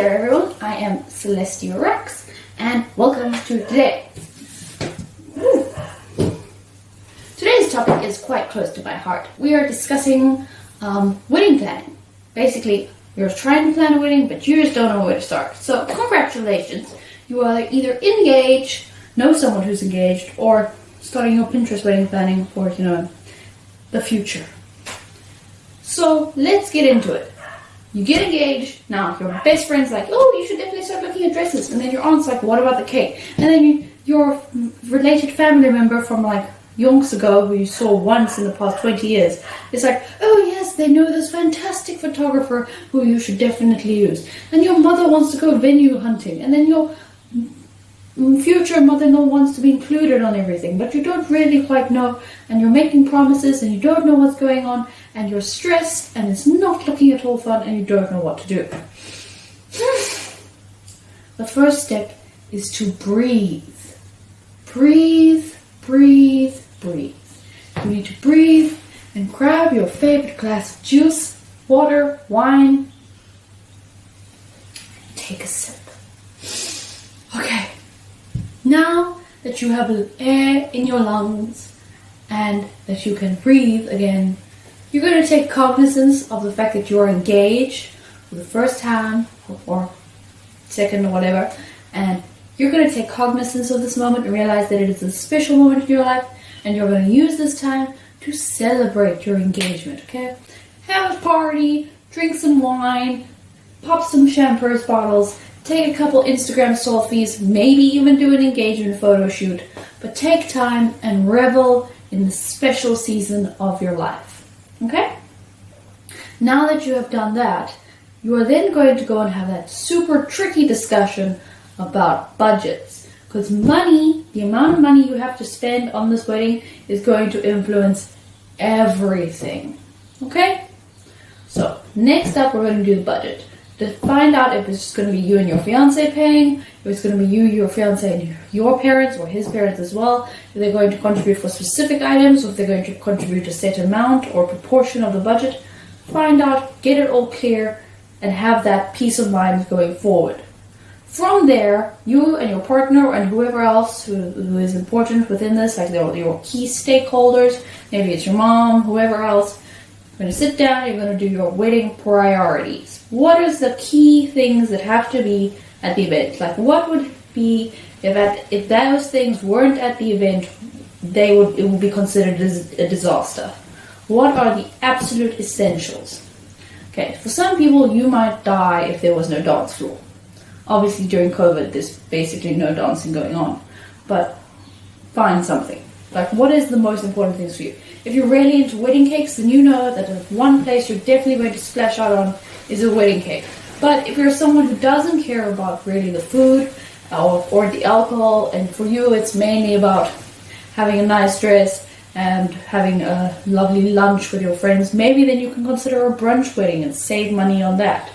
there everyone, I am Celestia Rax and welcome to today. Today's topic is quite close to my heart. We are discussing wedding planning. Basically, you're trying to plan a wedding but you just don't know where to start. So congratulations, you are either engaged, know someone who's engaged, or starting your Pinterest wedding planning for, the future. So let's get into it. You get engaged, now your best friend's like, oh, you should definitely start looking at dresses. And then your aunt's like, what about the cake? And then your related family member from like yonks ago, who you saw once in the past 20 years, is like, oh yes, they know this fantastic photographer who you should definitely use. And your mother wants to go venue hunting. And then your future mother-in-law wants to be included on everything, but you don't really quite know, and you're making promises and you don't know what's going on, and you're stressed and it's not looking at all fun and you don't know what to do. The first step is to breathe. Breathe, breathe, breathe. You need to breathe and grab your favorite glass of juice, water, wine. Take a sip. Okay. Now that you have air in your lungs and that you can breathe again, you're going to take cognizance of the fact that you are engaged for the first time or second or whatever, and you're going to take cognizance of this moment and realize that it is a special moment in your life, and you're going to use this time to celebrate your engagement, okay? Have a party, drink some wine, pop some champagne bottles, take a couple Instagram selfies, maybe even do an engagement photo shoot, but take time and revel in the special season of your life. Okay? Now that you have done that, you are then going to go and have that super tricky discussion about budgets. Because money, the amount of money you have to spend on this wedding is going to influence everything. Okay? So, next up we're going to do the budget. To find out if it's just going to be you and your fiance paying, if it's going to be you, your fiance, and your parents, or his parents as well, if they're going to contribute for specific items, or if they're going to contribute a set amount or proportion of the budget. Find out, get it all clear, and have that peace of mind going forward. From there, you and your partner and whoever else who is important within this, like your key stakeholders, maybe it's your mom, whoever else, you're going to sit down, you're going to do your wedding priorities. What is the key things that have to be at the event? Like, what would be, if those things weren't at the event, it would be considered a disaster. What are the absolute essentials? Okay, for some people, you might die if there was no dance floor. Obviously, during COVID, there's basically no dancing going on. But find something. Like, what is the most important things for you? If you're really into wedding cakes, then you know that one place you're definitely going to splash out on is a wedding cake. But if you're someone who doesn't care about really the food or the alcohol, and for you it's mainly about having a nice dress and having a lovely lunch with your friends, maybe then you can consider a brunch wedding and save money on that.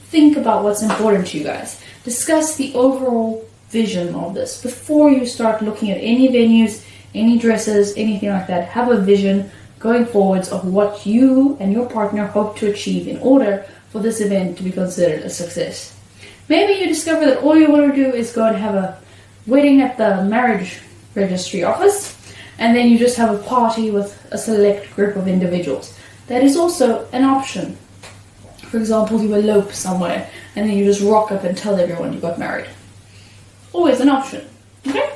Think about what's important to you guys. Discuss the overall vision of this before you start looking at any venues, any dresses, anything like that. Have a vision going forwards of what you and your partner hope to achieve in order for this event to be considered a success. Maybe you discover that all you want to do is go and have a wedding at the marriage registry office, and then you just have a party with a select group of individuals. That is also an option. For example, you elope somewhere, and then you just rock up and tell everyone you got married. Always an option. Okay?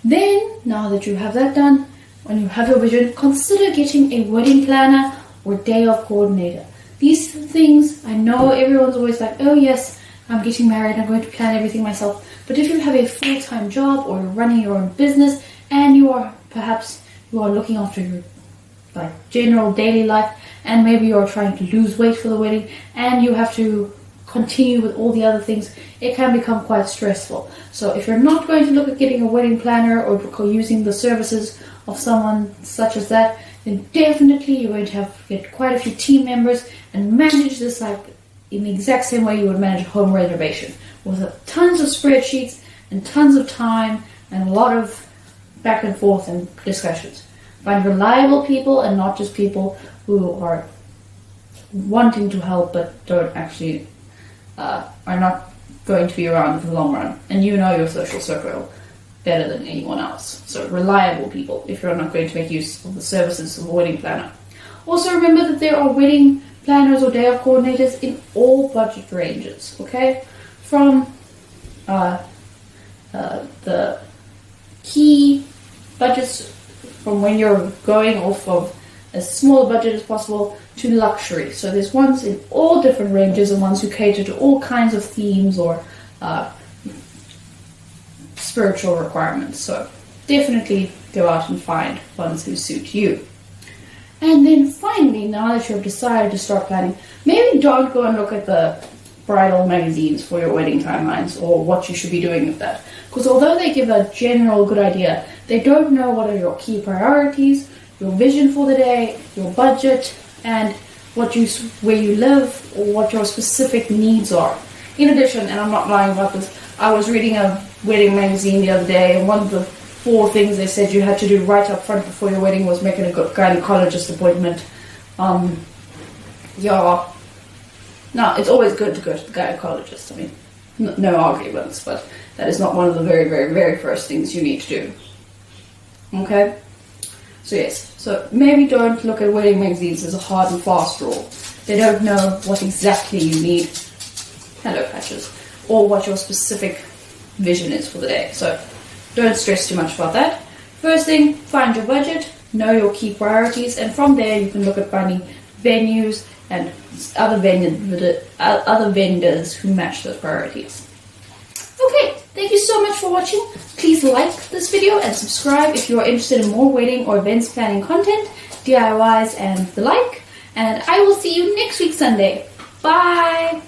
Then, now that you have that done, when you have your vision, consider getting a wedding planner or day of coordinator. These things, I know everyone's always like, oh yes, I'm getting married, I'm going to plan everything myself. But if you have a full-time job or you're running your own business and you are looking after your general daily life, and maybe you're trying to lose weight for the wedding and you have to continue with all the other things, it can become quite stressful. So if you're not going to look at getting a wedding planner or using the services of someone such as that, then definitely you're going to get quite a few team members and manage this in the exact same way you would manage a home renovation, with tons of spreadsheets and tons of time and a lot of back and forth and discussions. Find reliable people and not just people who are wanting to help but don't actually are not going to be around for the long run, and you know your social circle better than anyone else. So reliable people if you're not going to make use of the services of a wedding planner. Also remember that there are wedding planners or day of coordinators in all budget ranges, okay? From the key budgets from when you're going off of as small a budget as possible to luxury. So there's ones in all different ranges and ones who cater to all kinds of themes or spiritual requirements. So definitely go out and find ones who suit you. And then finally, now that you've decided to start planning, maybe don't go and look at the bridal magazines for your wedding timelines or what you should be doing with that. Because although they give a general good idea, they don't know what are your key priorities, your vision for the day, your budget, and where you live or what your specific needs are. In addition, and I'm not lying about this, I was reading a wedding magazine the other day, and one of the 4 things they said you had to do right up front before your wedding was making a gynecologist appointment. No, it's always good to go to the gynecologist. I mean, no arguments, but that is not one of the very, very, very first things you need to do. Okay? So yes, so maybe don't look at wedding magazines as a hard and fast rule. They don't know what exactly you need, hello patches, or what your specific vision is for the day. So don't stress too much about that. First thing, find your budget, know your key priorities, and from there you can look at finding venues and other vendors who match those priorities. Okay, thank you so much for watching. Please like this video and subscribe if you are interested in more wedding or events planning content, DIYs and the like. And I will see you next week Sunday. Bye!